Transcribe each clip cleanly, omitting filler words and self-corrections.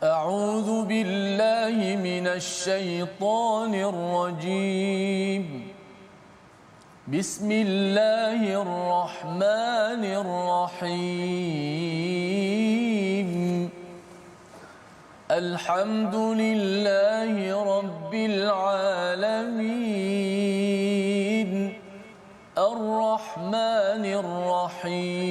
أعوذ بالله من الشيطان الرجيم. بسم الله الرحمن الرحيم. الحمد لله رب العالمين. الرحمن الرحيم.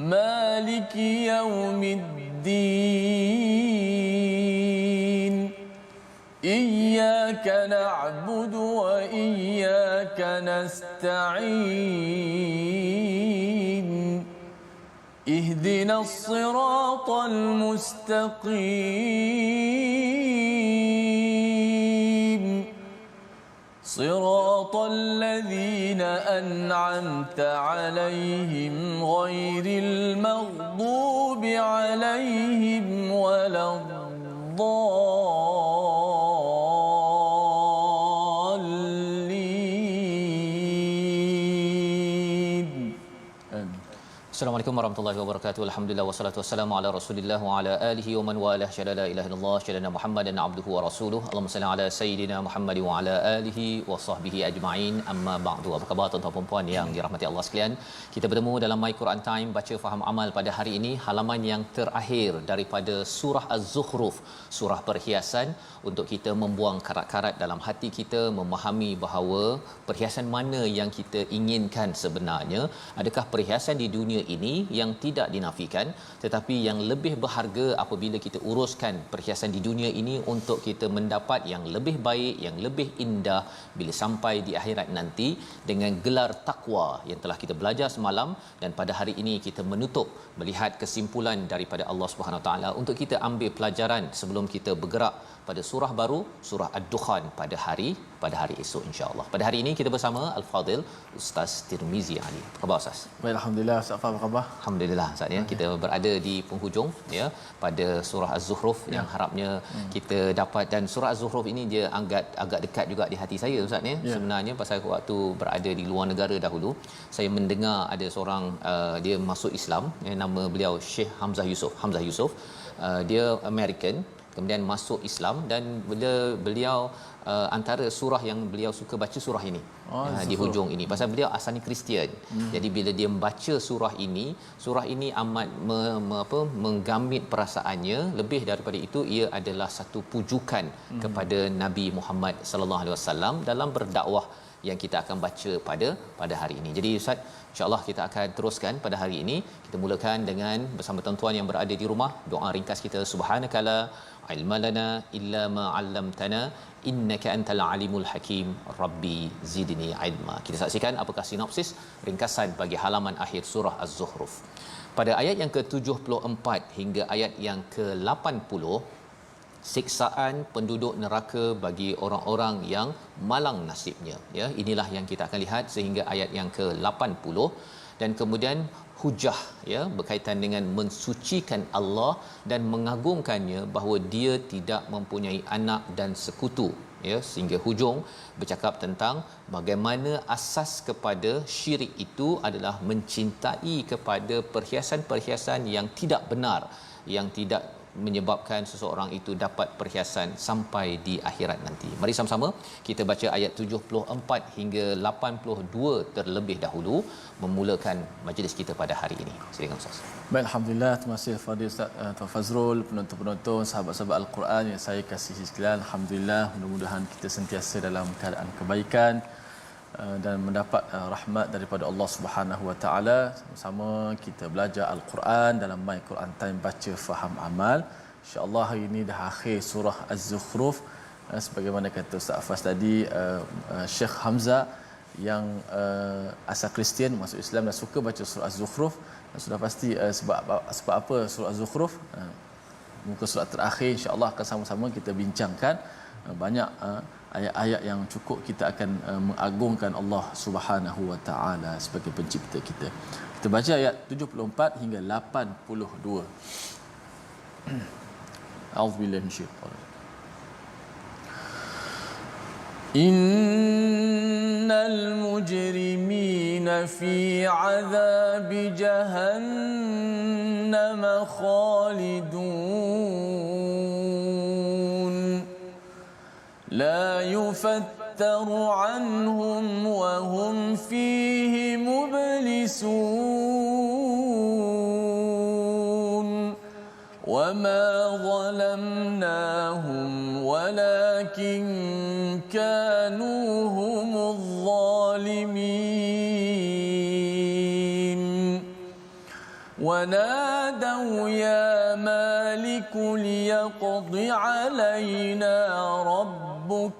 مالك يوم الدين. إياك نعبد وإياك نستعين. اهدنا الصراط المستقيم. صراط الذين أنعمت عليهم غير المغضوب عليهم ولا الضالين. Assalamualaikum warahmatullahi wabarakatuh. Alhamdulillah wassalatu wassalamu ala Rasulillah wa ala alihi wa man walah. Syada la ilaha illallah, syada Muhammadan abduhu wa rasuluhu. Allahumma salli ala sayidina Muhammad wa ala alihi wa sahbihi ajma'in. Amma ba'du. Apa khabar tuan-tuan dan puan yang dirahmati Allah sekalian? Kita bertemu dalam My Quran Time baca faham amal pada hari ini, halaman yang terakhir daripada surah Az-Zukhruf, surah perhiasan, untuk kita membuang karat-karat dalam hati kita, memahami bahawa perhiasan mana yang kita inginkan sebenarnya. Adakah perhiasan di dunia ini yang tidak dinafikan, tetapi yang lebih berharga apabila kita uruskan perhiasan di dunia ini untuk kita mendapat yang lebih baik, yang lebih indah bila sampai di akhirat nanti, dengan gelar takwa yang telah kita belajar semalam. Dan pada hari ini kita menutup melihat kesimpulan daripada Allah Subhanahu Wa Taala untuk kita ambil pelajaran sebelum kita bergerak pada surah baru, surah Ad-Dukhan pada hari esok insya-Allah. Pada hari ini kita bersama Al-Fadil Ustaz Tirmizi Ali. Apa khabar Ustaz? Baik, alhamdulillah. Ustaz, apa khabar? Alhamdulillah Ustaz ya. Kita berada di penghujung ya pada surah Az-Zukhruf yang harapnya kita dapat, dan surah Az-Zukhruf ini dia agak dekat juga di hati saya Ustaz ya. Sebenarnya pasal waktu berada di luar negara dahulu, saya mendengar ada seorang dia masuk Islam, nama beliau Syekh Hamzah Yusuf. Dia American, kemudian masuk Islam, dan beliau antara surah yang beliau suka baca surah ini di hujung ini, pasal beliau asalnya Kristian. Jadi bila dia membaca surah ini amat menggamit perasaannya. Lebih daripada itu, ia adalah satu pujukan kepada Nabi Muhammad sallallahu alaihi wasallam dalam berdakwah yang kita akan baca pada hari ini. Jadi Ustaz, insya-Allah kita akan teruskan pada hari ini. Kita mulakan dengan bersama tuan-tuan yang berada di rumah, doa ringkas kita. Subhanakala ilma lana illa ma 'allamtana innaka antal alimul hakim rabbi zidni ilma. Kita saksikan apakah sinopsis ringkasan bagi halaman akhir surah Az-Zukhruf. Pada ayat yang ke-74 hingga ayat yang ke-80, siksaan penduduk neraka bagi orang-orang yang malang nasibnya ya. Inilah yang kita akan lihat sehingga ayat yang ke-80, dan kemudian hujah ya berkaitan dengan mensucikan Allah dan mengagungkannya bahawa dia tidak mempunyai anak dan sekutu ya, sehingga hujung bercakap tentang bagaimana asas kepada syirik itu adalah mencintai kepada perhiasan-perhiasan yang tidak benar, yang tidak menyebabkan seseorang itu dapat perhiasan sampai di akhirat nanti. Mari sama-sama kita baca ayat 74 hingga 82 terlebih dahulu, memulakan majlis kita pada hari ini. Silakan Ustaz. Baik, alhamdulillah. Terima kasih Fadil Ustaz Tuan Fazrul, penonton-penonton, sahabat-sahabat Al-Quran yang saya kasihi sekalian. Alhamdulillah, mudah-mudahan kita sentiasa dalam keadaan kebaikan dan mendapat rahmat daripada Allah Subhanahu Wa Taala. Sama-sama kita belajar Al-Quran dalam My Quran Time baca faham amal. Insya-Allah hari ini dah akhir surah Az-Zukhruf. Sebagaimana kata Ustaz Afas tadi, Syekh Hamzah yang asal Kristian masuk Islam dan suka baca surah Az-Zukhruf. Sudah pasti sebab apa surah Az-Zukhruf, muka surat terakhir, insya-Allah akan sama-sama kita bincangkan banyak ayat-ayat yang cukup kita akan mengagungkan Allah Subhanahu Wa Taala sebagai pencipta kita. Kita baca ayat 74 hingga 82. A'udzubillahi minasyaitanir rajim. المجرمين في عذاب جهنم خالدون لا يفتر عنهم وهم فيه مبلسون وما ظلمناهم ولكن كانوا هم الظالمين ونادوا يا مالك ليقض علينا ربك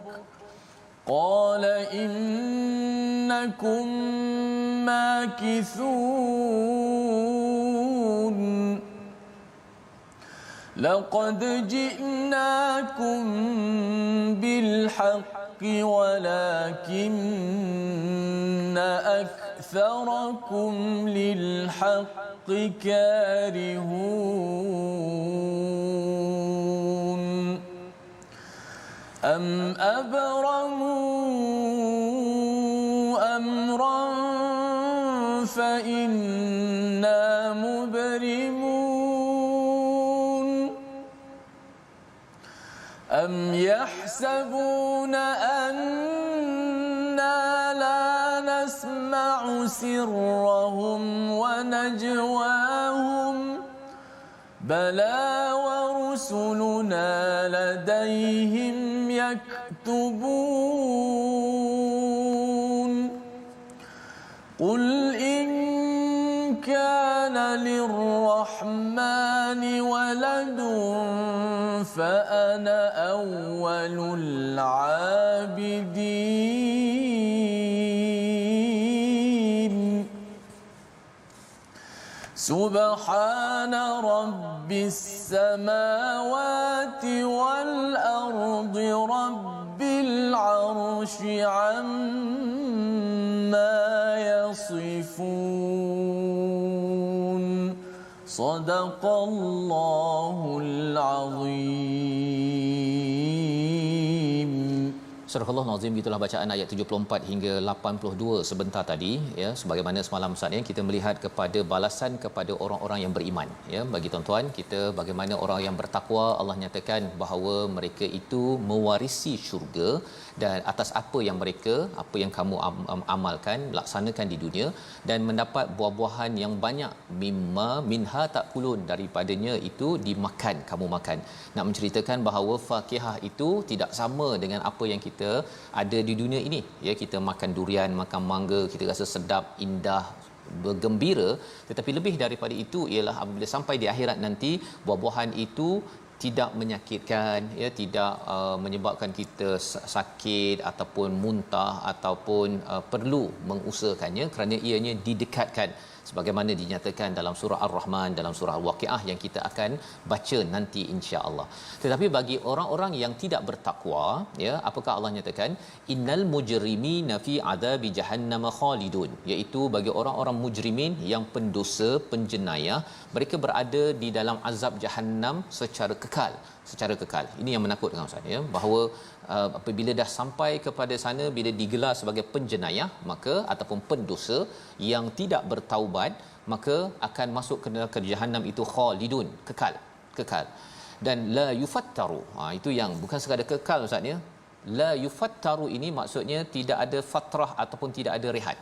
قال إنكم ماكثون لقد جئناكم بالحق ولكن أكثركم للحق كارهون أم أبرموا أمرا فإنا مبرمون أم يحسبون أنا لا نسمع سرهم ونجواهم بلى ورسلنا لديهم يكتبون قل إن كان للرحمن ولد فأنا أول العابدين سبحان رب السماوات والأرض رب العرش عما يصفون صدق الله العظيم. Surah Al-Azim, itulah bacaan ayat 74 hingga 82 sebentar tadi, ya, sebagaimana semalam Ustaz, ya, kita melihat kepada balasan kepada orang-orang yang beriman, ya. Bagi tuan-tuan, kita bagaimana orang yang bertakwa, Allah nyatakan bahawa mereka itu mewarisi syurga, dan atas apa yang kamu amalkan, laksanakan di dunia, dan mendapat buah-buahan yang banyak, minha takulun, daripadanya itu dimakan, kamu makan. Nak menceritakan bahawa fakihah itu tidak sama dengan apa yang kita ada di dunia ini, ya. Kita makan durian, makan mangga, kita rasa sedap, indah, bergembira, tetapi lebih daripada itu ialah apabila sampai di akhirat nanti, buah-buahan itu tidak menyakitkan, ya, tidak menyebabkan kita sakit ataupun muntah ataupun perlu mengusahakannya, kerana ianya didekatkan sebagaimana dinyatakan dalam surah Ar-Rahman, dalam surah Al-Waqiah yang kita akan baca nanti insya-Allah. Tetapi bagi orang-orang yang tidak bertakwa, ya, apakah Allah nyatakan? Innal mujrimina fi adabi jahannam khalidun, iaitu bagi orang-orang mujrimin yang pendosa, penjenayah, mereka berada di dalam azab jahannam secara kekal. Ini yang menakutkan, Ustaz, ya, bahawa apabila dah sampai kepada sana, bila digelar sebagai penjenayah, maka ataupun pendosa yang tidak bertaubat, maka akan masuk ke jahannam itu khalidun, kekal. Dan la yufattaru, itu yang bukan sekadar kekal, Ustaz, ya. La yufattaru ini maksudnya tidak ada fatrah ataupun tidak ada rehat.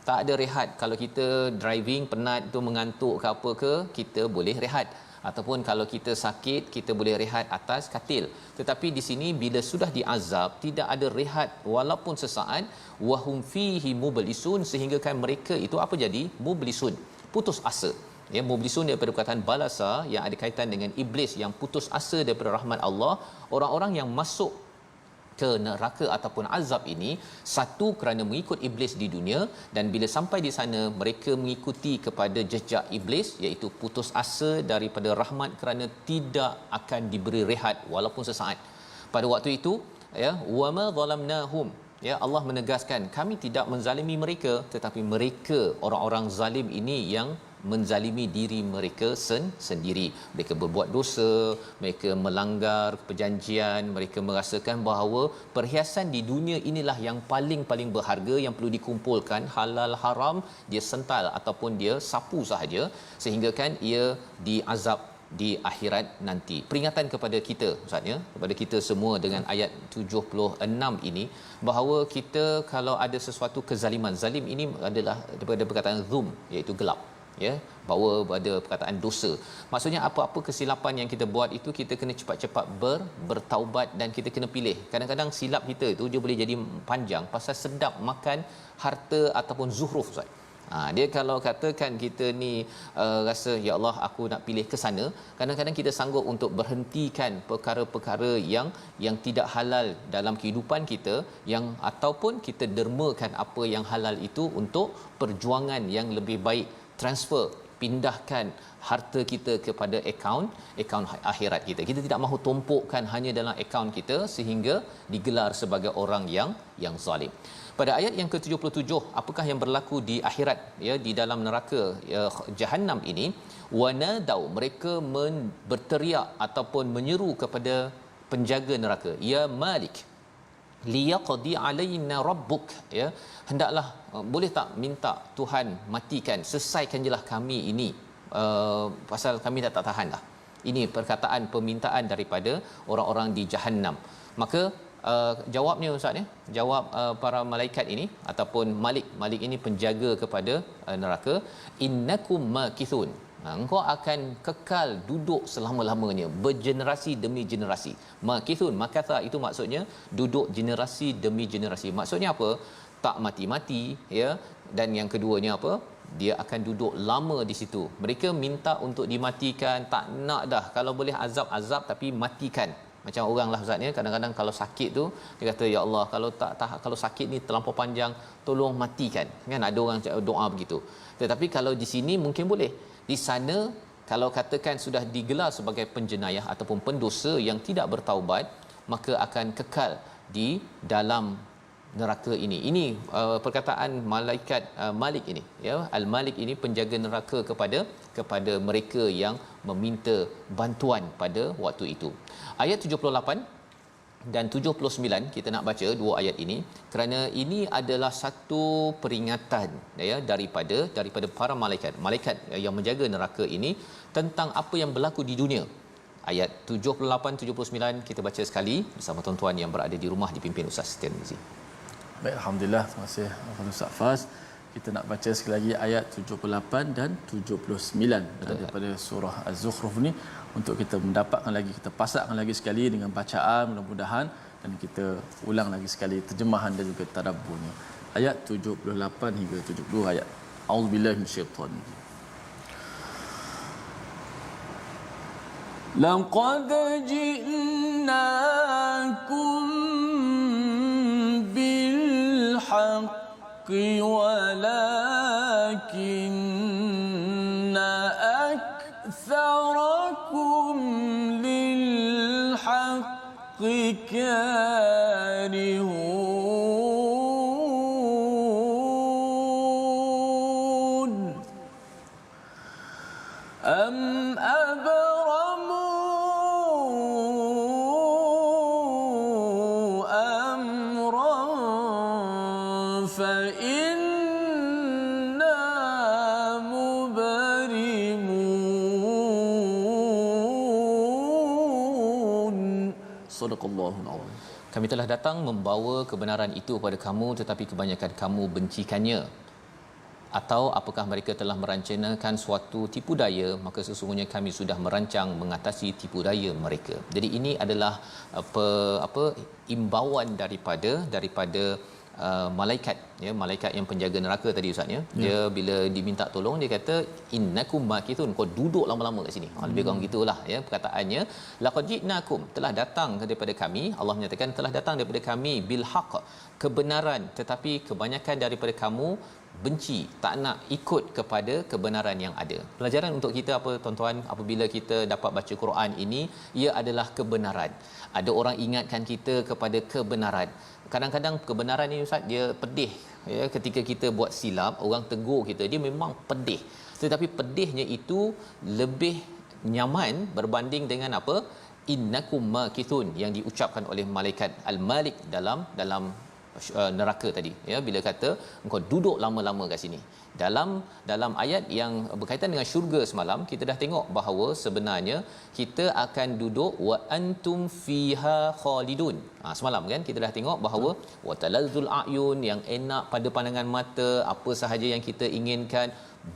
Tak ada rehat. Kalau kita driving penat tu, mengantuk ke apa ke, kita boleh rehat. Ataupun kalau kita sakit, kita boleh rehat atas katil. Tetapi di sini bila sudah diazab, tidak ada rehat walaupun sesaat. Wahum fihi mublisun, sehingga kan mereka itu apa jadi? Mublisun, putus asa. Ya, mublisun daripada perkataan balasa yang ada kaitan dengan iblis yang putus asa daripada rahmat Allah. Orang-orang yang masuk ke neraka ataupun azab ini, satu kerana mengikut iblis di dunia, dan bila sampai di sana mereka mengikuti kepada jejak iblis, iaitu putus asa daripada rahmat kerana tidak akan diberi rehat walaupun sesaat. Pada waktu itu, ya, wama zalamnahum, ya, Allah menegaskan kami tidak menzalimi mereka, tetapi mereka orang-orang zalim ini yang menzalimi diri mereka sendiri. Mereka berbuat dosa, mereka melanggar perjanjian, mereka merasakan bahawa perhiasan di dunia inilah yang paling berharga, yang perlu dikumpulkan, halal haram dia sental ataupun dia sapu sahaja, sehingga kan ia diazab di akhirat nanti. Peringatan kepada kita Ustaz ya, kepada kita semua dengan ayat 76 ini, bahawa kita kalau ada sesuatu kezaliman, zalim ini adalah daripada perkataan zulm, iaitu gelap ya, bawa pada perkataan dosa. Maksudnya apa-apa kesilapan yang kita buat itu kita kena cepat-cepat bertaubat, dan kita kena pilih. Kadang-kadang silap kita itu dia boleh jadi panjang pasal sedap makan harta ataupun zuhruf Ustaz. Dia kalau katakan kita ni rasa ya Allah aku nak pilih ke sana, kadang-kadang kita sanggup untuk berhentikan perkara-perkara yang tidak halal dalam kehidupan kita, yang ataupun kita dermakan apa yang halal itu untuk perjuangan yang lebih baik, transfer, pindahkan harta kita kepada akaun akhirat kita. Kita tidak mahu tumpukkan hanya dalam akaun kita sehingga digelar sebagai orang yang zalim. Pada ayat yang ke-77, apakah yang berlaku di akhirat ya, di dalam neraka Jahannam ini? Wanadau, mereka berteriak ataupun menyeru kepada penjaga neraka, ya Malik liyaqdi alaina rabbuk, ya, hendaklah boleh tak minta Tuhan matikan, selesaikan jelah kami ini, pasal kami dah tak tahan dah. Ini perkataan permintaan daripada orang-orang di Jahannam. Maka jawabnya Ustaz ya, jawab para malaikat ini ataupun Malik ini penjaga kepada neraka, innakum makithun, engkau akan kekal duduk selama-lamanya, bergenerasi demi generasi. Makithun, makatha itu maksudnya duduk generasi demi generasi. Maksudnya apa? Tak mati-mati ya. Dan yang keduanya apa? Dia akan duduk lama di situ. Mereka minta untuk dimatikan, tak nak dah, kalau boleh azab tapi matikan. Macam orang lah Ustaz ya, kadang-kadang kalau sakit tu dia kata ya Allah, kalau sakit ni terlampau panjang, tolong matikan. Kan ada orang doa begitu. Tetapi kalau di sini mungkin boleh. Di sana kalau katakan sudah digelar sebagai penjenayah ataupun pendosa yang tidak bertaubat, maka akan kekal di dalam neraka ini. Ini perkataan malaikat Malik ini ya, Al-Malik ini penjaga neraka kepada mereka yang meminta bantuan pada waktu itu. Ayat 78 dan 79 kita nak baca dua ayat ini kerana ini adalah satu peringatan ya daripada para malaikat yang menjaga neraka ini tentang apa yang berlaku di dunia. Ayat 78 79 kita baca sekali bersama tuan-tuan yang berada di rumah dipimpin Ustaz Tirmizi. Baik, alhamdulillah, terima kasih Ustaz Faz. Kita nak baca sekali lagi ayat 78 dan 79 daripada surah Az-Zukhruf ni untuk kita mendapatkan lagi, kita pasakkan lagi sekali dengan bacaan mudah-mudahan, dan kita ulang lagi sekali terjemahan dan juga tadabburnya. Ayat 78 hingga 72 ayat. A'udzubillahi minasyaitanir rajim. Laqad ji'nakum bil haqqi walakinna aktsarakum lil haqqi karihun am abramu amran fa inna mubrimun. Sadaqallahul azim. Kami telah datang membawa kebenaran itu kepada kamu, tetapi kebanyakan kamu bencikannya. Atau apakah mereka telah merancangkan suatu tipu daya, maka sesungguhnya kami sudah merancang mengatasi tipu daya mereka. Jadi ini adalah apa imbauan daripada malaikat ya, malaikat yang penjaga neraka tadi Ustaz ya. Dia bila diminta tolong dia kata innakum makithun, kau duduk lama-lama kat sini. Lebih kurang gitulah ya perkataannya. Laqad ji'nakum, telah datang daripada kami, Allah menyatakan telah datang daripada kami bil haqq, kebenaran, tetapi kebanyakan daripada kamu benci, tak nak ikut kepada kebenaran yang ada. Pelajaran untuk kita apa tuan-tuan, apabila kita dapat baca Quran ini, ia adalah kebenaran. Ada orang ingatkan kita kepada kebenaran. Kadang-kadang kebenaran ni Ustaz dia pedih ya, ketika kita buat silap, orang tegur kita, dia memang pedih. Tetapi pedihnya itu lebih nyaman berbanding dengan apa? Innakum makithun yang diucapkan oleh malaikat al-Malik dalam neraka tadi, ya, bila kata engkau duduk lama-lama kat sini. Dalam ayat yang berkaitan dengan syurga semalam, kita dah tengok bahawa sebenarnya kita akan duduk wa antum fiha khalidun. Semalam kan kita dah tengok bahawa wa talazzul ayun, yang enak pada pandangan mata, apa sahaja yang kita inginkan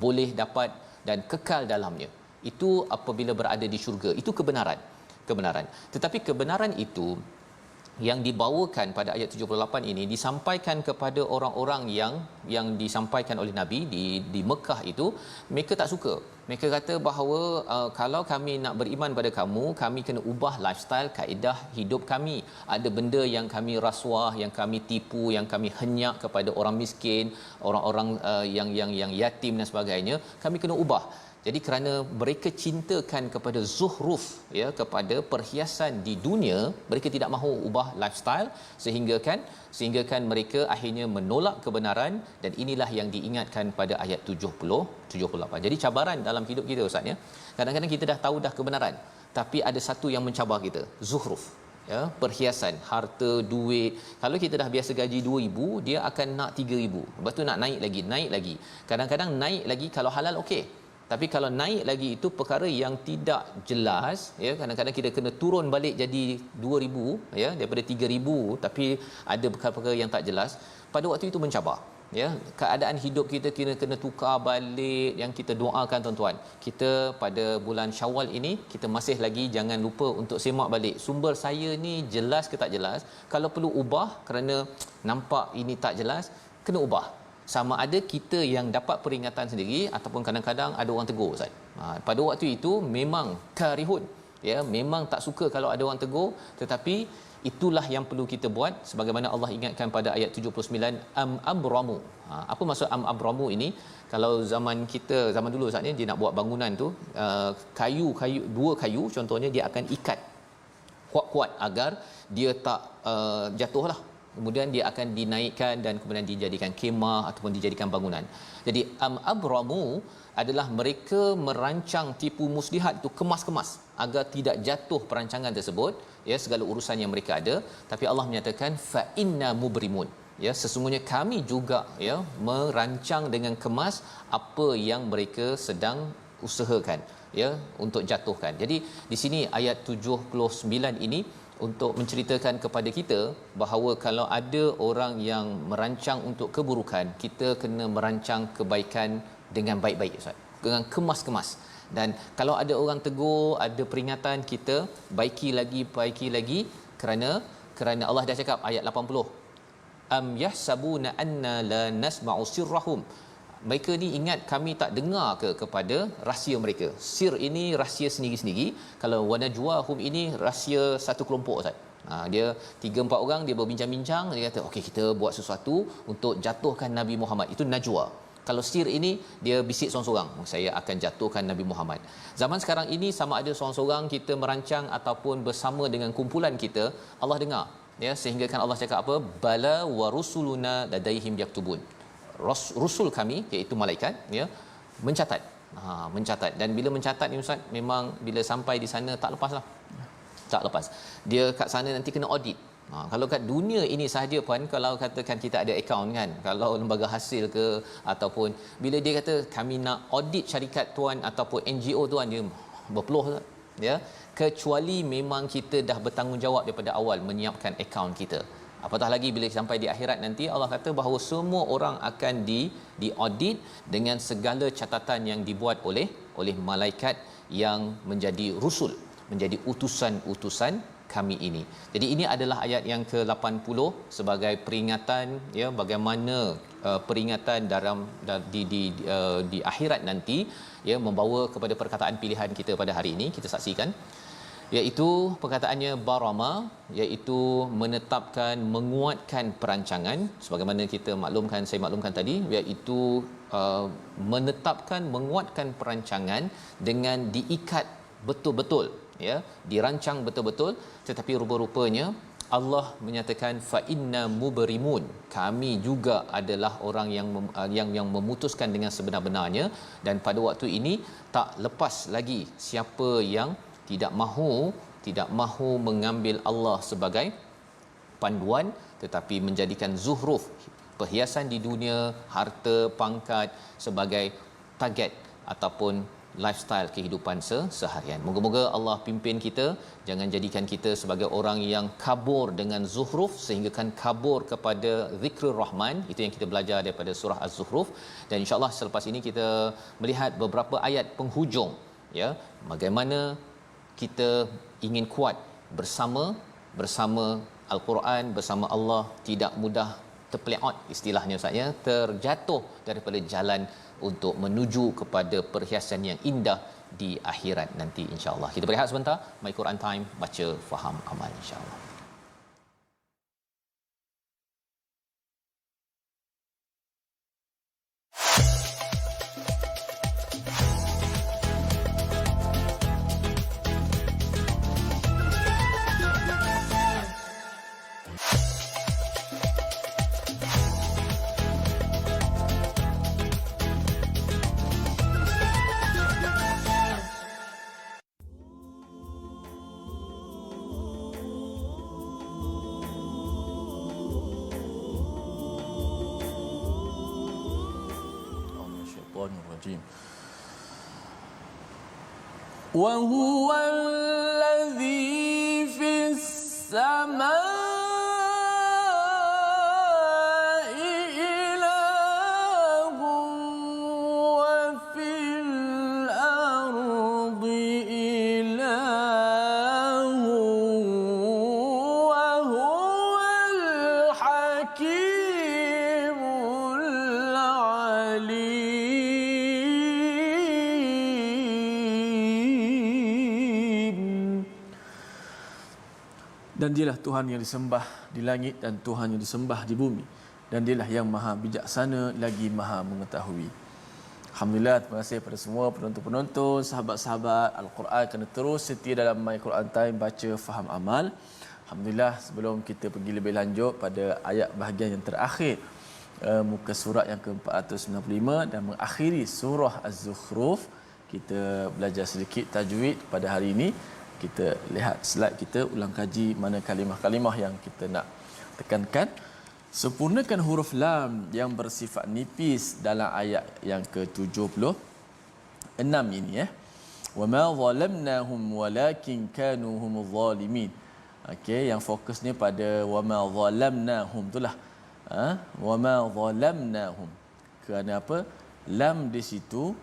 boleh dapat dan kekal dalamnya. Itu apabila berada di syurga, itu kebenaran. Tetapi kebenaran itu yang dibawakan pada ayat 78 ini disampaikan kepada orang-orang yang disampaikan oleh Nabi di Mekah itu. Mereka tak suka. Mereka kata bahawa kalau kami nak beriman pada kamu, kami kena ubah lifestyle, kaedah hidup kami. Ada benda yang kami rasuah, yang kami tipu, yang kami henyak kepada orang miskin, orang-orang yang yatim dan sebagainya, kami kena ubah. Jadi kerana mereka cintakan kepada zuhruf, ya, kepada perhiasan di dunia, mereka tidak mahu ubah lifestyle, sehingga kan mereka akhirnya menolak kebenaran. Dan inilah yang diingatkan pada ayat 78. Jadi cabaran dalam hidup kita, ustaz, ya. Kadang-kadang kita dah tahu dah kebenaran, tapi ada satu yang mencabar kita, zuhruf, ya, perhiasan, harta, duit. Kalau kita dah biasa gaji 2,000, dia akan nak 3,000. Lepas tu nak naik lagi. Kadang-kadang naik lagi kalau halal, okey. Tapi kalau naik lagi itu perkara yang tidak jelas, ya, kadang-kadang kita kena turun balik jadi 2,000, ya, daripada 3,000, tapi ada perkara-perkara yang tak jelas. Pada waktu itu mencabar, ya. Keadaan hidup kita kena tukar balik. Yang kita doakan, tuan-tuan, kita pada bulan Syawal ini, kita masih lagi jangan lupa untuk semak balik sumber saya ni jelas ke tak jelas. Kalau perlu ubah kerana nampak ini tak jelas, kena ubah. Sama ada kita yang dapat peringatan sendiri ataupun kadang-kadang ada orang tegur, ustaz. Pada waktu itu memang karihun, ya, memang tak suka kalau ada orang tegur, tetapi itulah yang perlu kita buat sebagaimana Allah ingatkan pada ayat 79, abramu. Apa maksud abramu ini? Kalau zaman dulu, ustaz, dia nak buat bangunan tu, dua kayu contohnya, dia akan ikat kuat-kuat agar dia tak jatuhlah. Kemudian dia akan dinaikkan dan kemudian dijadikan kemah ataupun dijadikan bangunan. Jadi abramu adalah mereka merancang tipu muslihat itu kemas-kemas agar tidak jatuh perancangan tersebut, ya, segala urusan yang mereka ada. Tapi Allah menyatakan fa inna mubrimun, ya, sesungguhnya kami juga, ya, merancang dengan kemas apa yang mereka sedang usahakan, ya, untuk jatuhkan. Jadi di sini ayat 79 ini untuk menceritakan kepada kita bahawa kalau ada orang yang merancang untuk keburukan, kita kena merancang kebaikan dengan baik-baik, ustaz, dengan kemas-kemas. Dan kalau ada orang tegur, ada peringatan, kita baiki lagi kerana Allah dah cakap ayat 80, am yahsabuna anna la nasma'u sirrahum. Mereka ni ingat kami tak dengar kepada rahsia mereka. Sir ini rahsia sendiri-sendiri. Kalau wanajwahum ini rahsia satu kelompok, ustaz. Dia 3-4 orang, dia berbincang-bincang, dia kata okey, kita buat sesuatu untuk jatuhkan Nabi Muhammad. Itu najwa. Kalau sir ini dia bisik seorang-seorang, saya akan jatuhkan Nabi Muhammad. Zaman sekarang ini sama ada seorang-seorang kita merancang ataupun bersama dengan kumpulan kita, Allah dengar, ya, sehingga kan Allah cakap apa? Bala wa rusuluna ladaihim yaktubun. Rusul kami, iaitu malaikat, ya, mencatat. Dan bila mencatat ni, ustaz, memang bila sampai di sana tak lepas. Dia kat sana nanti kena audit. Kalau kat dunia ini sahaja pun, kalau katakan kita ada akaun kan, kalau lembaga hasil ke ataupun bila dia kata kami nak audit syarikat tuan ataupun NGO tuan, dia berpeluh, ya, kecuali memang kita dah bertanggungjawab daripada awal menyiapkan akaun kita. Apatah lagi bila sampai di akhirat nanti, Allah kata bahawa semua orang akan diaudit dengan segala catatan yang dibuat oleh malaikat yang menjadi rusul, menjadi utusan-utusan kami ini. Jadi ini adalah ayat yang ke-80 sebagai peringatan, ya, bagaimana peringatan di akhirat nanti, ya, membawa kepada perkataan pilihan kita pada hari ini. Kita saksikan, iaitu perkataannya barama, iaitu menetapkan, menguatkan perancangan, sebagaimana saya maklumkan tadi, iaitu menetapkan, menguatkan perancangan dengan diikat betul-betul, ya, dirancang betul-betul. Tetapi rupa-rupanya Allah menyatakan fa inna mubrimun, kami juga adalah orang yang memutuskan dengan sebenar-benarnya. Dan pada waktu ini tak lepas lagi siapa yang tidak mahu mengambil Allah sebagai panduan, tetapi menjadikan zuhruf, perhiasan di dunia, harta, pangkat sebagai target ataupun lifestyle kehidupan seharian. Moga-moga Allah pimpin kita, jangan jadikan kita sebagai orang yang kabur dengan zuhruf sehingga kan kabur kepada zikrul rahman. Itu yang kita belajar daripada surah az-zukhruf. Dan insya-Allah selepas ini kita melihat beberapa ayat penghujung, ya, bagaimana kita ingin kuat bersama Al-Quran, bersama Allah, tidak mudah terpeleot, istilahnya Ustaz, ya, terjatuh daripada jalan untuk menuju kepada perhiasan yang indah di akhirat nanti, insya-Allah. Kita berehat sebentar. My Quran Time, baca, faham, amal, insya-Allah. Rajim. Wa huwa alladhi fis samaa'i ilahun wa fil ardi ilahun wa huwal hakimul alim. Dan dialah Tuhan yang disembah di langit dan Tuhan yang disembah di bumi, dan dialah yang maha bijaksana lagi maha mengetahui. Alhamdulillah, terima kasih kepada semua penonton-penonton, sahabat-sahabat Al-Quran kerana terus setia dalam My Quran Time, baca, faham, amal. Alhamdulillah, sebelum kita pergi lebih lanjut pada ayat bahagian yang terakhir, muka surat yang ke-495 dan mengakhiri surah Az-Zukhruf, kita belajar sedikit tajwid pada hari ini. Kita lihat slide kita, ulang kaji mana kalimah-kalimah yang kita nak tekankan. Sempurnakan huruf lam yang bersifat nipis dalam ayat yang ke-76 ini, ya. Wa ma zalamnahum walakin kanu humuz zalimin. Okey, yang fokusnya pada wa ma zalamnahum itulah. Wa ma zalamnahum. Kerana apa? Lam di situ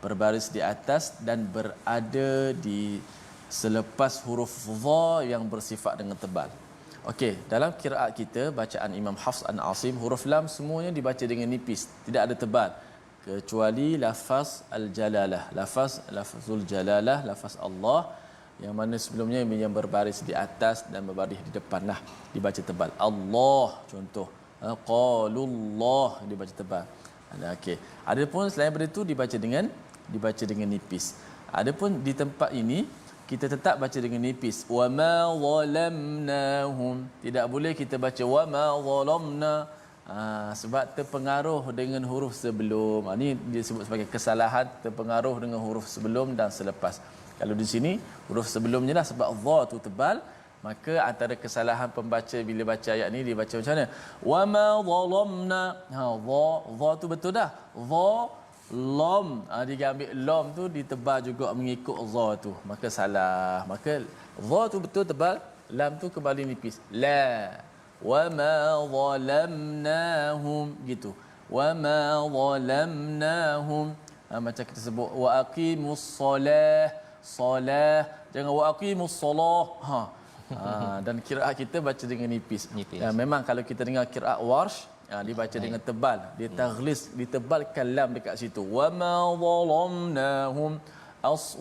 berbaris di atas dan berada di selepas huruf dha yang bersifat dengan tebal. Okey, dalam qiraat kita, bacaan Imam Hafs an Asim, huruf lam semuanya dibaca dengan nipis, tidak ada tebal, kecuali lafaz al-jalalah, lafazul jalalah, lafaz Allah yang mana sebelumnya yang berbaris di atas dan berbaris di depan lah dibaca tebal. Allah contoh, qalullah dibaca tebal. Okey, adapun selain daripada itu dibaca dengan nipis. Adapun di tempat ini kita tetap baca dengan nipis. Wa ma zalamnahum. Tidak boleh kita baca wa ma zalamna. Sebab terpengaruh dengan huruf sebelum. Ini disebut sebagai kesalahan, terpengaruh dengan huruf sebelum dan selepas. Kalau di sini huruf sebelumnya lah, sebab dha tu tebal, maka antara kesalahan pembaca bila baca ayat ni, dia baca macam mana? Wa ma zalamna. Dha tu betul dah. Dha lam, dia ambil lam tu ditebal juga mengikut dha tu, maka salah. Maka dha tu betul tebal, lam tu kembali nipis. La wa ma zalamnahum, gitu. Wa ma zalamnahum. Macam kita sebut wa aqimus solah, jangan wa aqimus solah. Dan qiraat kita baca dengan nipis. Memang kalau kita dengar qiraat Warsh, dibaca dengan tebal, dia taghlis, ditebalkan lam dekat situ. Wa ma zalamnahum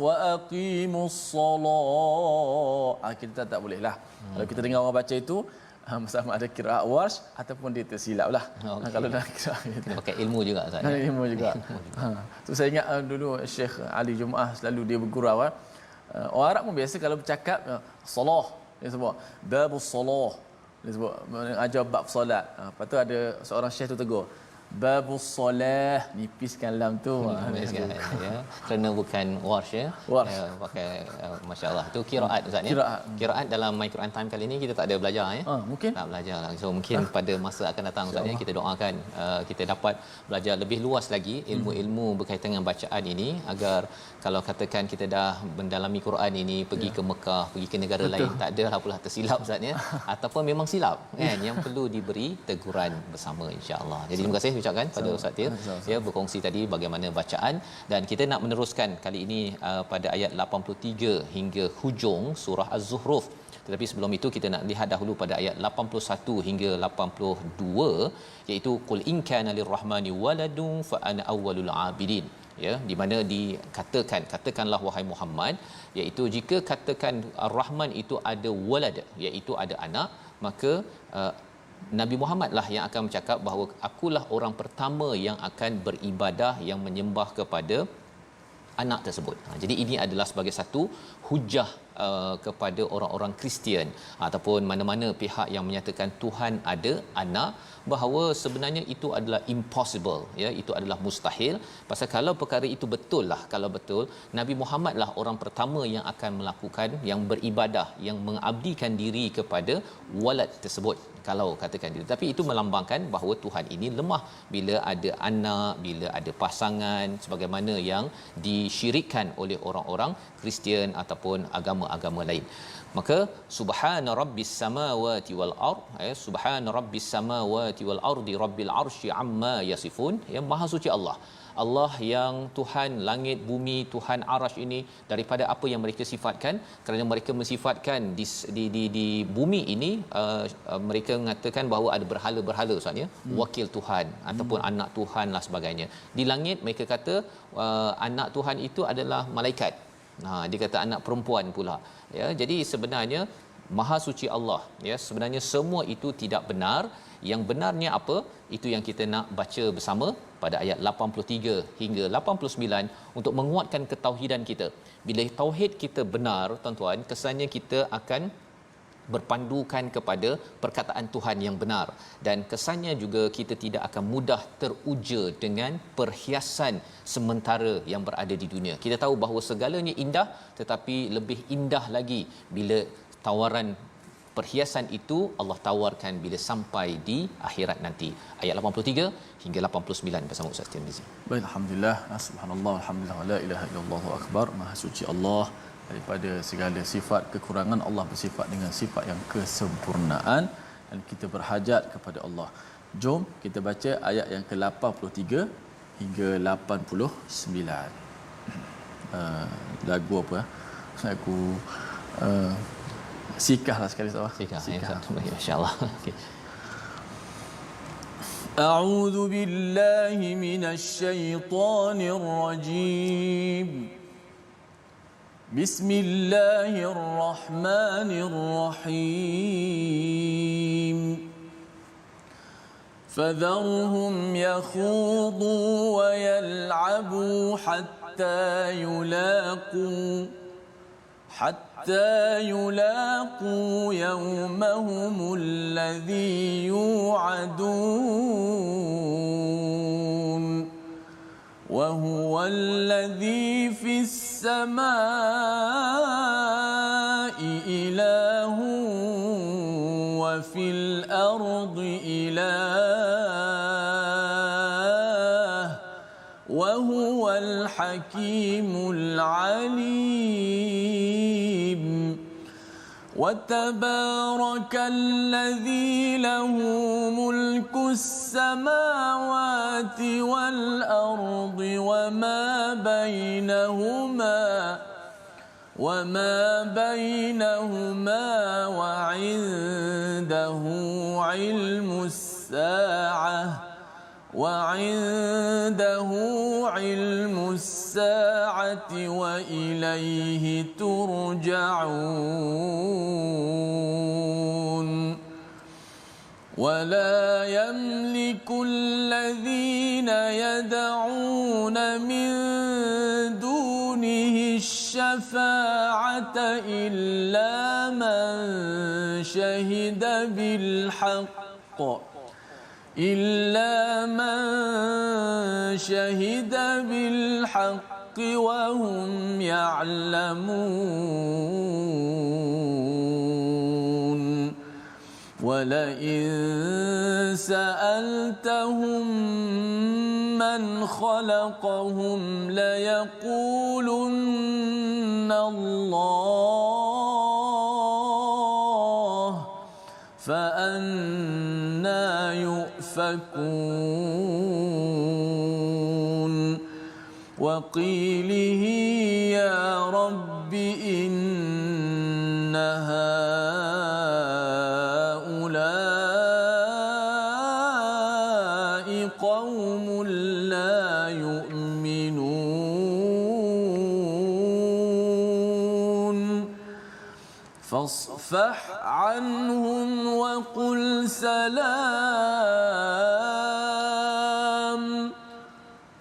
wa aqimus solah. Kita tak boleh lah. Kalau kita dengar orang baca itu, sama ada qiraat Warsh ataupun dia tersilap lah. Kalau dah qiraat kita pakai ilmu juga Ustaz. Ilmu juga. Tu saya ingat dulu Syekh Ali Jumaah selalu dia bergurau. Orang Arab pun biasa kalau bercakap solah, dia sebut babus solah, dia sebut mengajar bab solat. Lepas tu ada seorang syekh tu tegur, babus solah, nipiskan lam tu. Nipiskan, ya, kerana bukan warsh ya. Warsh. Pakai masya-Allah tu qiraat Ustaz ya. Qiraat dalam My Quran Time kali ini kita tak ada belajar ya. Mungkin tak belajar lah. So mungkin pada masa akan datang Ustaz ya, kita doakan kita dapat belajar lebih luas lagi ilmu-ilmu berkaitan dengan bacaan ini, agar kalau katakan kita dah mendalami Quran ini, pergi ke Mekah, pergi ke negara lain, tak ada lah pula tersilap Ustaz ya, ataupun memang silap kan, yang perlu diberi teguran bersama insya-Allah. Jadi terima kasih ucapkan pada Ustaz Tir ya, berkongsi tadi bagaimana bacaan, dan kita nak meneruskan kali ini pada ayat 83 hingga hujung surah Az-Zukhruf. Tetapi sebelum itu kita nak lihat dahulu pada ayat 81 hingga 82, iaitu qul in kana lirrahmani waladun fa ana awwalul abidin, ya, di mana katakanlah wahai Muhammad, iaitu jika katakan Ar-Rahman itu ada walad, iaitu ada anak, maka Nabi Muhammad lah yang akan bercakap bahawa akulah orang pertama yang akan beribadah, yang menyembah kepada anak tersebut. Jadi ini adalah sebagai satu hujah kepada orang-orang Kristian ataupun mana-mana pihak yang menyatakan Tuhan ada anak, bahawa sebenarnya itu adalah impossible, ya, itu adalah mustahil. Pasal kalau perkara itu betul lah, kalau betul Nabi Muhammad lah orang pertama yang akan melakukan, yang beribadah, yang mengabdikan diri kepada walad tersebut, kalau katakan itu. Tapi itu melambangkan bahawa Tuhan ini lemah bila ada anak, bila ada pasangan, sebagaimana yang disyirikkan oleh orang-orang Kristian ataupun agama-agama lain. Maka subhana rabbis samawati wal ard, subhana rabbis samawati wal ardi rabbil arsy amma yasifun, ya, maha suci Allah, Allah yang Tuhan langit bumi, Tuhan arasy ini daripada apa yang mereka sifatkan, kerana mereka mensifatkan di bumi ini mereka mengatakan bahawa ada berhala-berhala Ustaz ya, wakil Tuhan ataupun anak Tuhan lah sebagainya. Di langit mereka kata anak Tuhan itu adalah malaikat. Dia kata anak perempuan pula, ya. Jadi sebenarnya maha suci Allah, ya, sebenarnya semua itu tidak benar. Yang benarnya apa? Itu yang kita nak baca bersama pada ayat 83 hingga 89 untuk menguatkan ketauhidan kita. Bila tauhid kita benar, tuan-tuan, kesannya kita akan berpandukan kepada perkataan Tuhan yang benar, dan kesannya juga kita tidak akan mudah teruja dengan perhiasan sementara yang berada di dunia. Kita tahu bahawa segalanya indah, tetapi lebih indah lagi bila tawaran perhiasan itu Allah tawarkan bila sampai di akhirat nanti. Ayat 83 hingga 89 bersama Ustaz Tirmizi. Baik, alhamdulillah, subhanallah, alhamdulillah, la ilaha illallah akbar. Maha suci Allah daripada segala sifat kekurangan. Allah bersifat dengan sifat yang kesempurnaan dan kita berhajat kepada Allah. Jom kita baca ayat yang ke-83 hingga 89. Lagu apa? Aku sikahlah sekali sahaja. Sikah. Masya-Allah. Okey. A'udzu billahi minasy syaithanir rajim. Bismillahirrahmanirrahim. Fadharhum yakhudu wa yal'abu حتى يلاقوا يومهم الذي يوعدون وهو الذي في السماء إله وفي الأرض إله وهو الحكيم العليم وتبارك الذي له ملك السماوات والأرض وما بينهما وعنده علم الساعة وإليه ترجعون ولا يملك الذين يدعون من دونه الشفاعة إلا من شهد بالحق وهم يعلمون ولئن سألتهم من خلقهم ليقولن الله فأنى يؤفكون وقيله يا رب إن هؤلاء قوم لا يؤمنون فاصفح عنهم وقل سلام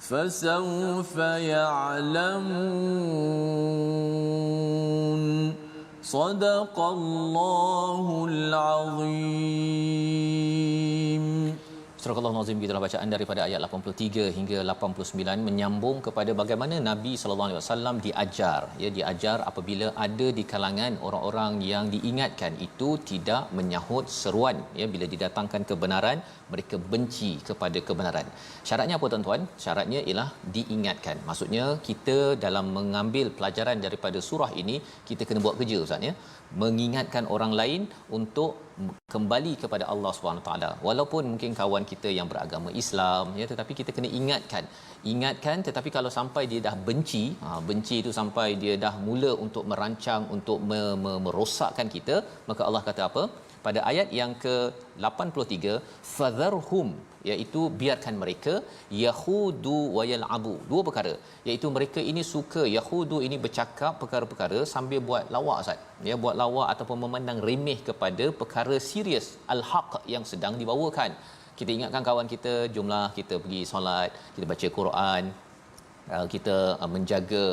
فسوف يعلمون صدق الله العظيم. Surah Al-Nazim kita bacaan daripada ayat 83 hingga 89 menyambung kepada bagaimana Nabi sallallahu alaihi wasallam diajar apabila ada di kalangan orang-orang yang diingatkan itu tidak menyahut seruan bila didatangkan kebenaran mereka benci kepada kebenaran. Syaratnya apa tuan-tuan? Syaratnya ialah diingatkan. Maksudnya kita dalam mengambil pelajaran daripada surah ini kita kena buat kerja ustaz mengingatkan orang lain untuk kembali kepada Allah Subhanahu taala. Walaupun mungkin kawan kita yang beragama Islam tetapi kita kena ingatkan tetapi kalau sampai dia dah benci itu sampai dia dah mula untuk merancang untuk merosakkan kita, maka Allah kata apa? Pada ayat yang ke-83 fadharhum, iaitu biarkan mereka yahudu wa yal'abu. Dua perkara, iaitu mereka ini suka yahudu ini bercakap perkara-perkara sambil buat lawak ustaz. Buat lawak ataupun memandang remeh kepada perkara serius al-haq yang sedang dibawakan. Kita ingatkan kawan kita, jumlah kita pergi solat, kita baca Quran, kita menjaga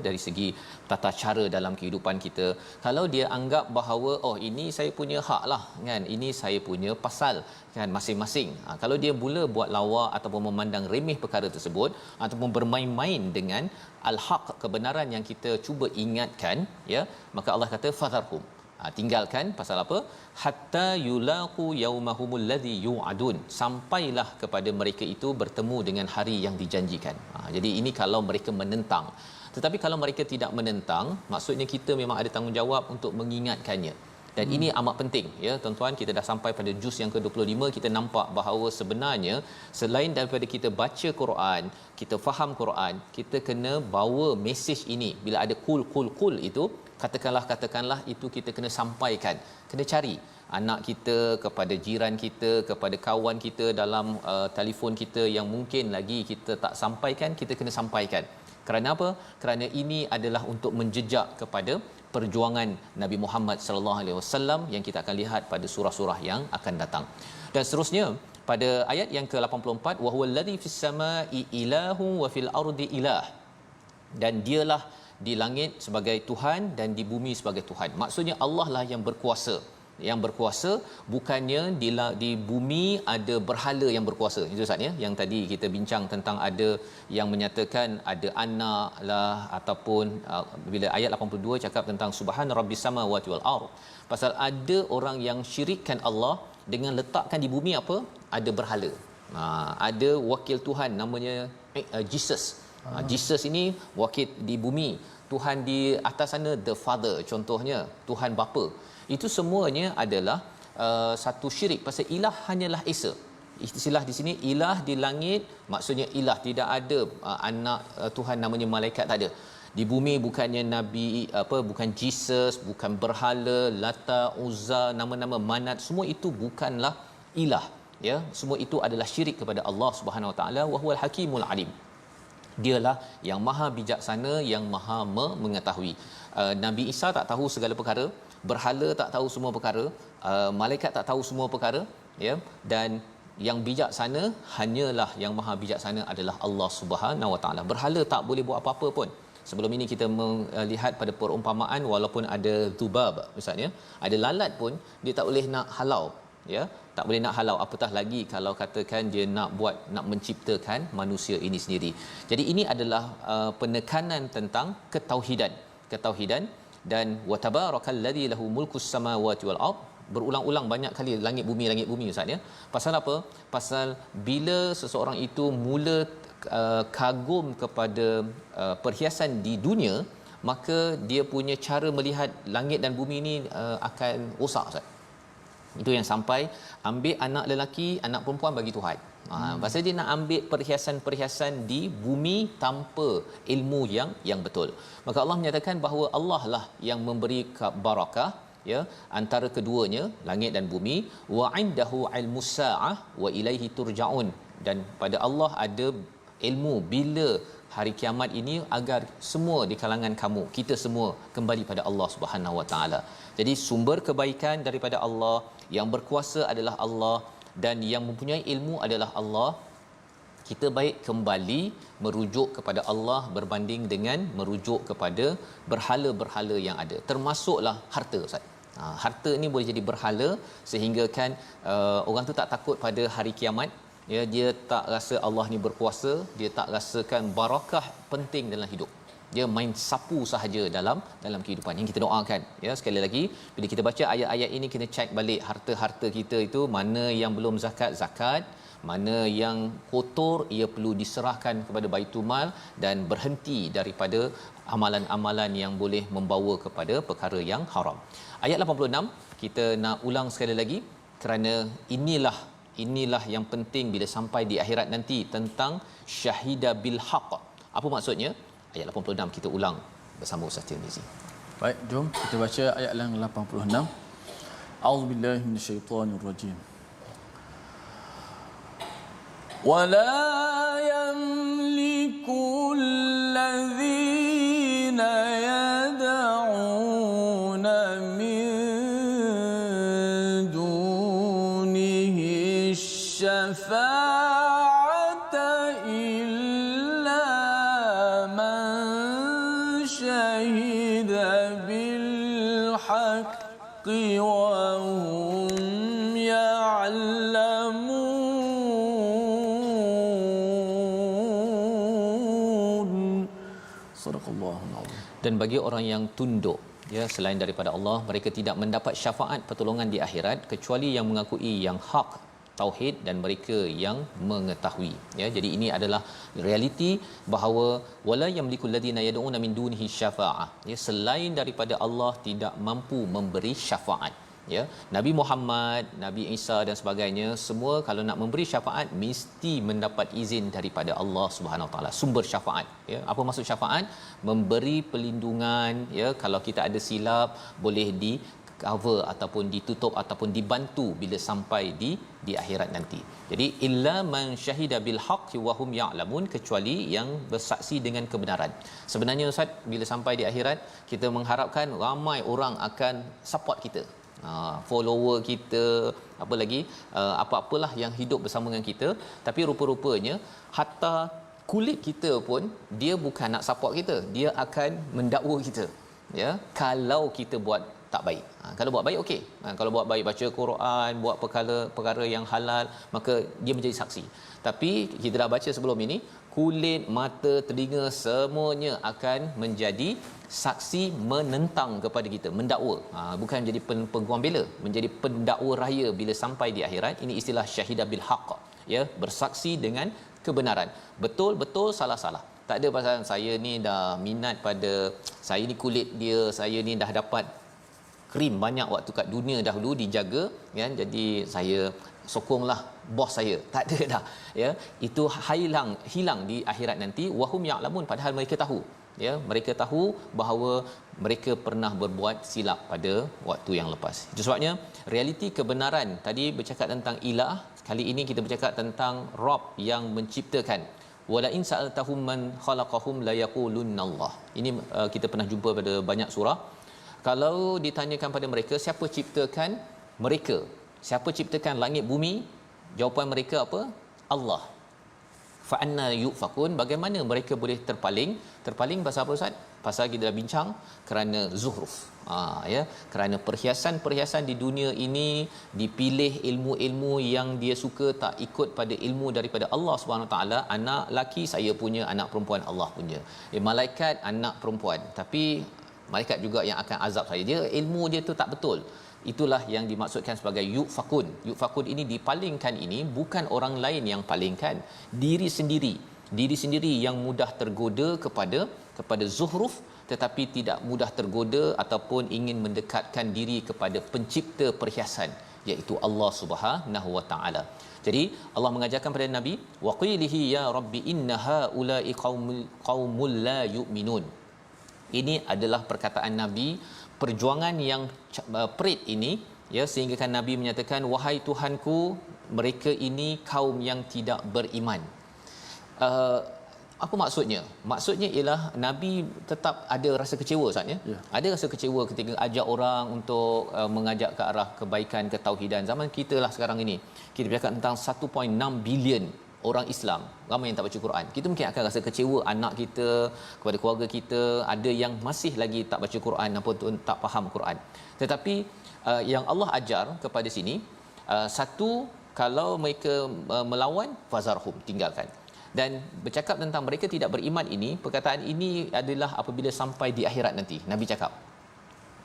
dari segi tata cara dalam kehidupan kita. Kalau dia anggap bahawa ini saya punya hak lah kan, ini saya punya pasal kan masing-masing. Kalau dia mula buat lawak ataupun memandang remeh perkara tersebut ataupun bermain-main dengan al-haq, kebenaran yang kita cuba ingatkan, maka Allah kata fadharhum, tinggalkan. Pasal apa? Hatta yulaqu yaumahumul ladzi yu'adun, sampailah kepada mereka itu bertemu dengan hari yang dijanjikan. Jadi ini kalau mereka menentang. Tetapi kalau mereka tidak menentang, maksudnya kita memang ada tanggungjawab untuk mengingatkannya. Dan ini amat penting tuan-tuan. Kita dah sampai pada juz yang ke-25. Kita nampak bahawa sebenarnya selain daripada kita baca Quran, kita faham Quran, kita kena bawa mesej ini. Bila ada kul itu, katakanlah itu kita kena sampaikan, kena cari anak kita, kepada jiran kita, kepada kawan kita dalam telefon kita yang mungkin lagi kita tak sampaikan, kita kena sampaikan. Kerana apa? Kerana ini adalah untuk menjejak kepada perjuangan Nabi Muhammad sallallahu alaihi wasallam yang kita akan lihat pada surah-surah yang akan datang. Dan seterusnya pada ayat yang ke-84, wa huwal ladzi fis samai ilahu wa fil ardi ilah, dan dialah di langit sebagai Tuhan dan di bumi sebagai Tuhan. Maksudnya Allah lah yang berkuasa. Yang berkuasa, bukannya di bumi ada berhala yang berkuasa. Itu Ustaz yang tadi kita bincang tentang ada yang menyatakan ada anak lah, ataupun bila ayat 82 cakap tentang subhana rabbis samawati wal ard. Pasal ada orang yang syirikkan Allah dengan letakkan di bumi apa? Ada berhala. Ada wakil Tuhan namanya Jesus. Jesus ini wakil di bumi, Tuhan di atas sana the father, contohnya Tuhan bapa. Itu semuanya adalah satu syirik. Pasal ilah hanyalah Esa. Istilah di sini ilah di langit, maksudnya ilah, tidak ada anak Tuhan namanya malaikat, tak ada. Di bumi bukannya nabi bukan Jesus, bukan berhala Lata, Uzza, nama-nama Manat, semua itu bukanlah ilah. Semua itu adalah syirik kepada Allah Subhanahu Wa Taala. Wa huwal hakimul alim. Dialah yang maha bijaksana, yang maha mengetahui. Nabi Isa tak tahu segala perkara, berhala tak tahu semua perkara, malaikat tak tahu semua perkara, dan yang bijaksana hanyalah yang maha bijaksana adalah Allah Subhanahu Wa Taala. Berhala tak boleh buat apa-apa pun. Sebelum ini kita melihat pada perumpamaan walaupun ada dzubab misalnya, ada lalat pun dia tak boleh nak halau, ya, tak boleh nak halau, apatah lagi kalau katakan dia nak menciptakan manusia ini sendiri. Jadi ini adalah penekanan tentang ketauhidan dan wa tabarakallazi lahu mulkus samawati wal ard, berulang-ulang banyak kali langit bumi Ustaz, ya. Pasal apa? Pasal bila seseorang itu mula kagum kepada perhiasan di dunia, maka dia punya cara melihat langit dan bumi ini akan rosak, Ustaz. Itu yang sampai ambil anak lelaki, anak perempuan bagi Tuhan. Pasal dia nak ambil perhiasan-perhiasan di bumi tanpa ilmu yang betul. Maka Allah menyatakan bahawa Allah lah yang memberi barakah, ya, antara keduanya, langit dan bumi. Wa indahu ilmus saah wa ilaihi turja'un, dan pada Allah ada ilmu bila hari kiamat ini, agar semua di kalangan kamu, kita semua kembali pada Allah Subhanahu Wa Taala. Jadi sumber kebaikan daripada Allah, yang berkuasa adalah Allah, dan yang mempunyai ilmu adalah Allah. Kita baik kembali merujuk kepada Allah berbanding dengan merujuk kepada berhala-berhala yang ada. Termasuklah harta, Ustaz. Harta ni boleh jadi berhala sehingga kan orang tu tak takut pada hari kiamat, ya, dia tak rasa Allah ni berkuasa, dia tak rasakan barakah penting dalam hidup. Dia main sapu sahaja dalam kehidupan. Yang kita doakan, ya, sekali lagi bila kita baca ayat-ayat ini, kita cek balik harta-harta kita itu, mana yang belum zakat, mana yang kotor ia perlu diserahkan kepada Baitulmal, dan berhenti daripada amalan-amalan yang boleh membawa kepada perkara yang haram. Ayat 86 kita nak ulang sekali lagi, kerana inilah yang penting bila sampai di akhirat nanti, tentang syahida bil haqq. Apa maksudnya? Ayat 86 kita ulang bersama Ustaz Tirmizi. Baik, jom kita baca ayat yang 86. A'udzubillahi minasyaitonirrajim. ولا يملك الذين يدعون من دونه الشفاعة إلا من شهد بالحق وهم يعلمون. Dan bagi orang yang tunduk, ya, selain daripada Allah, mereka tidak mendapat syafaat pertolongan di akhirat kecuali yang mengakui yang hak tauhid dan mereka yang mengetahui, ya. Jadi ini adalah realiti bahawa wala yamlikul ladina yad'una min dunihi syafaa'ah, ya, selain daripada Allah tidak mampu memberi syafaat, ya. Nabi Muhammad, Nabi Isa dan sebagainya, semua kalau nak memberi syafaat mesti mendapat izin daripada Allah Subhanahu Wa Taala, sumber syafaat, ya. Apa maksud syafaat? Memberi perlindungan, ya, kalau kita ada silap boleh di cover ataupun ditutup ataupun dibantu bila sampai di akhirat nanti. Jadi illa man syahida bil haqqi wa hum ya'lamun, kecuali yang bersaksi dengan kebenaran. Sebenarnya Ustaz, bila sampai di akhirat kita mengharapkan ramai orang akan support kita, follower kita, apa lagi, apa-apalah yang hidup bersama dengan kita, tapi rupa-rupanya hatta kulit kita pun dia bukan nak support kita, dia akan mendakwa kita, ya, kalau kita buat tak baik. Kalau buat baik okey. Kalau buat baik, baca Quran, buat perkara yang halal, maka dia menjadi saksi. Tapi kita dah baca sebelum ini, kulit, mata, telinga semuanya akan menjadi saksi menentang kepada kita, mendakwa. Bukan menjadi peguam bela, menjadi pendakwa raya bila sampai di akhirat. Ini istilah syahidah bil haqq, ya, bersaksi dengan kebenaran. Betul-betul, salah-salah. Tak ada pasal saya ni dah minat pada, saya ni kulit dia, saya ni dah dapat krim banyak waktu kat dunia dahulu dijaga, kan, jadi saya sokonglah bos saya. Tak ada dah, ya. Itu hilang di akhirat nanti. Wahum ya'lamun, padahal mereka tahu, ya, mereka tahu bahawa mereka pernah berbuat silap pada waktu yang lepas. Itu sebabnya realiti kebenaran tadi bercakap tentang ilah, kali ini kita bercakap tentang Rabb yang menciptakan. Wala in sa'altahum man khalaqahum la yaqulunallah. Ini kita pernah jumpa pada banyak surah. Kalau ditanyakan pada mereka, siapa ciptakan mereka? Siapa ciptakan langit bumi? Jawapan mereka apa? Allah. fa anna yufakun, bagaimana mereka boleh terpaling? Terpaling pasal apa Ustaz? Pasal kita dah bincang kerana zuhruf. Ya, kerana perhiasan-perhiasan di dunia ini, dipilih ilmu-ilmu yang dia suka, tak ikut pada ilmu daripada Allah Subhanahu taala. Anak laki saya punya, anak perempuan Allah punya. Malaikat anak perempuan, tapi malaikat juga yang akan azab saya. Dia ilmu dia tu tak betul. Itulah yang dimaksudkan sebagai yufakun. Yufakun ini dipalingkan, ini bukan orang lain yang palingkan, diri sendiri. Diri sendiri yang mudah tergoda kepada zuhruf, tetapi tidak mudah tergoda ataupun ingin mendekatkan diri kepada pencipta perhiasan, iaitu Allah Subhanahu wa taala. Jadi Allah mengajarkan pada Nabi, waqilihi ya rabbi inna haula'i qaumul la yu'minun. Ini adalah perkataan Nabi, perjuangan yang perit ini, ya, sehingga kan Nabi menyatakan, wahai Tuhanku, mereka ini kaum yang tidak beriman. Apa maksudnya? Maksudnya ialah Nabi tetap ada rasa kecewa Ustaz, ya. Ada rasa kecewa ketika ajak orang untuk mengajak ke arah kebaikan, ketauhidan. Zaman kita lah sekarang ini, kita bercakap tentang 1.6 bilion orang Islam, ramai yang tak baca Quran. Kita mungkin akan rasa kecewa, anak kita, kepada keluarga kita, ada yang masih lagi tak baca Quran ataupun tak faham Quran. Tetapi yang Allah ajar kepada sini, satu, kalau mereka melawan, fazarhum, tinggalkan. Dan bercakap tentang mereka tidak beriman ini, perkataan ini adalah apabila sampai di akhirat nanti. Nabi cakap,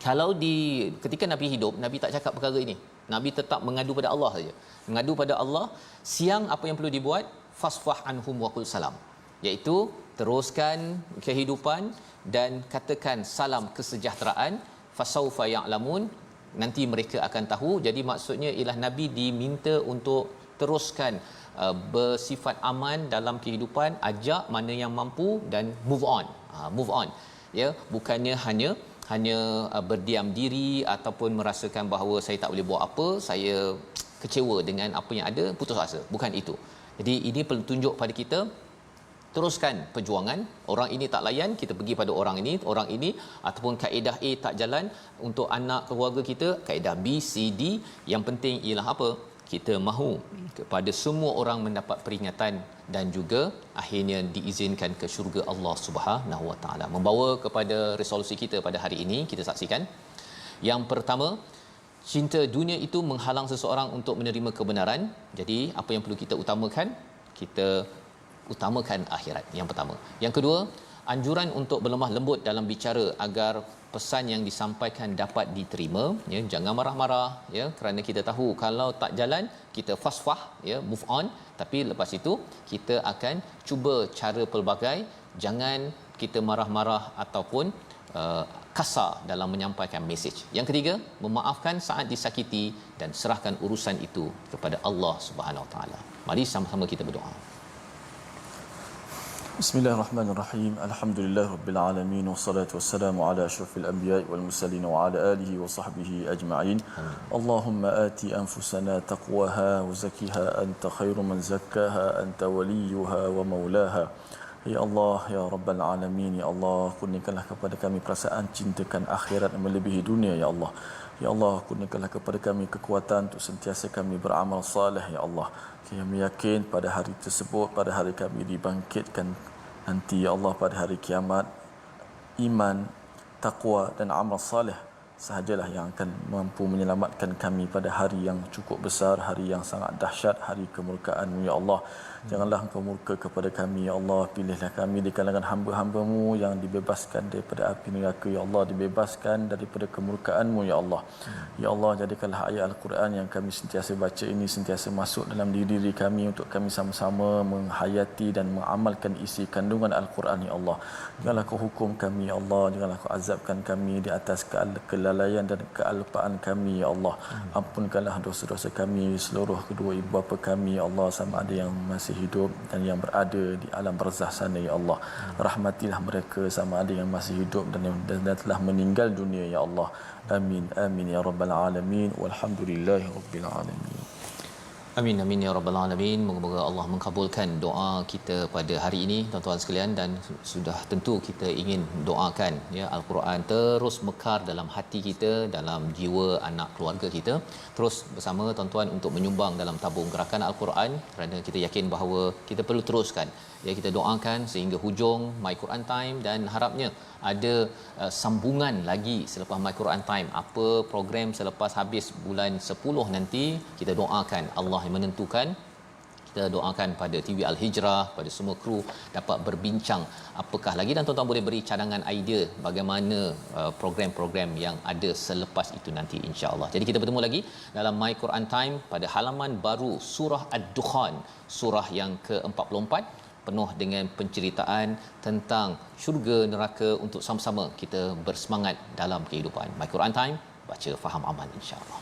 kalau ketika Nabi hidup, Nabi tak cakap perkara ini. Nabi tetap mengadu pada Allah saja. Mengadu pada Allah. Siang apa yang perlu dibuat? Fasfah anhum wa qul salam. Iaitu teruskan kehidupan dan katakan salam kesejahteraan. Fasaufa ya'lamun, nanti mereka akan tahu. Jadi maksudnya ialah Nabi diminta untuk teruskan bersifat aman dalam kehidupan, ajak mana yang mampu dan move on. Move on. Ya, bukannya hanya berdiam diri ataupun merasakan bahawa saya tak boleh buat apa, saya kecewa dengan apa yang ada, putus asa. Bukan itu. Jadi ini perlu tunjuk pada kita, teruskan perjuangan. Orang ini tak layan, kita pergi pada orang ini ataupun kaedah A tak jalan untuk anak keluarga kita, kaedah B, C, D. Yang penting ialah apa? Kita mahu kepada semua orang mendapat peringatan dan juga akhirnya diizinkan ke syurga Allah Subhanahu wa taala. Membawa kepada resolusi kita pada hari ini, kita saksikan. Yang pertama, cinta dunia itu menghalang seseorang untuk menerima kebenaran. Jadi apa yang perlu kita utamakan? Kita utamakan akhirat, yang pertama. Yang kedua, anjuran untuk berlemah lembut dalam bicara agar pesan yang disampaikan dapat diterima, ya. Jangan marah-marah, ya, kerana kita tahu kalau tak jalan, kita fasfah, ya, move on. Tapi lepas itu kita akan cuba cara pelbagai. Jangan kita marah-marah ataupun kasar dalam menyampaikan mesej. Yang ketiga, memaafkan saat disakiti dan serahkan urusan itu kepada Allah Subhanahu Wa Taala. Mari sama-sama kita berdoa. Bismillahirrahmanirrahim. Alhamdulillah rabbil alamin, wassalatu wassalamu ala asyrafil anbiya'i wal mursalin wa ala alihi wa sahbihi ajma'in. Allahumma ati anfusana taqwaha wa zakkiha anta khairu man zakkaha anta waliyuha wa maulaha. Ya Allah, ya rabbal alamin, ya Allah, kurniakanlah kepada kami perasaan cintakan akhirat melebihi dunia, ya Allah. Ya Allah, kurniakanlah kepada kami kekuatan untuk sentiasa kami beramal saleh, ya Allah. Kami yakin pada hari tersebut, pada hari kami dibangkitkan nanti, ya Allah, pada hari kiamat, iman, taqwa dan amal saleh sahajalah yang akan mampu menyelamatkan kami pada hari yang cukup besar, hari yang sangat dahsyat, hari kemurkaan-Mu, ya Allah. Janganlah Engkau murka kepada kami, ya Allah. Pilihlah kami di kalangan hamba-hamba-Mu yang dibebaskan daripada api neraka, ya Allah, dibebaskan daripada kemurkaan-Mu, ya Allah. Ya Allah, jadikanlah ayat Al-Quran yang kami sentiasa baca ini sentiasa masuk dalam diri kami untuk kami sama-sama menghayati dan mengamalkan isi kandungan Al-Quran, ya Allah. Janganlah Kau hukum kami, ya Allah. Janganlah Kau azabkan kami di atas kelalaian dan kealpaan kami, ya Allah. Ampunkanlah dosa-dosa kami, seluruh kedua ibu bapa kami, ya Allah, sama ada yang masih hidup dan yang berada di alam barzah sana, ya Allah. Rahmatilah mereka sama ada yang masih hidup dan telah meninggal dunia, ya Allah. Amin amin ya rabbal alamin, walhamdulillahi rabbil alamin. Amin amin ya rabbal alamin. Moga-moga Allah mengabulkan doa kita pada hari ini tuan-tuan sekalian, dan sudah tentu kita ingin doakan ya al-Quran terus mekar dalam hati kita, dalam jiwa anak keluarga kita. Terus bersama tuan-tuan untuk menyumbang dalam tabung gerakan al-Quran, kerana kita yakin bahawa kita perlu teruskan ya, kita doakan sehingga hujung My Quran Time, dan harapnya ada sambungan lagi selepas My Quran Time. Apa program selepas habis bulan 10 nanti, kita doakan Allah yang menentukan. Kita doakan pada TV Al-Hijrah, pada semua kru dapat berbincang apakah lagi, dan tuan-tuan boleh beri cadangan idea bagaimana program-program yang ada selepas itu nanti, insya-Allah. Jadi kita bertemu lagi dalam My Quran Time pada halaman baru surah Ad-Dukhan, surah yang ke-44, penuh dengan penceritaan tentang syurga neraka untuk sama-sama kita bersemangat dalam kehidupan. My Quran Time, baca faham amal, insya-Allah.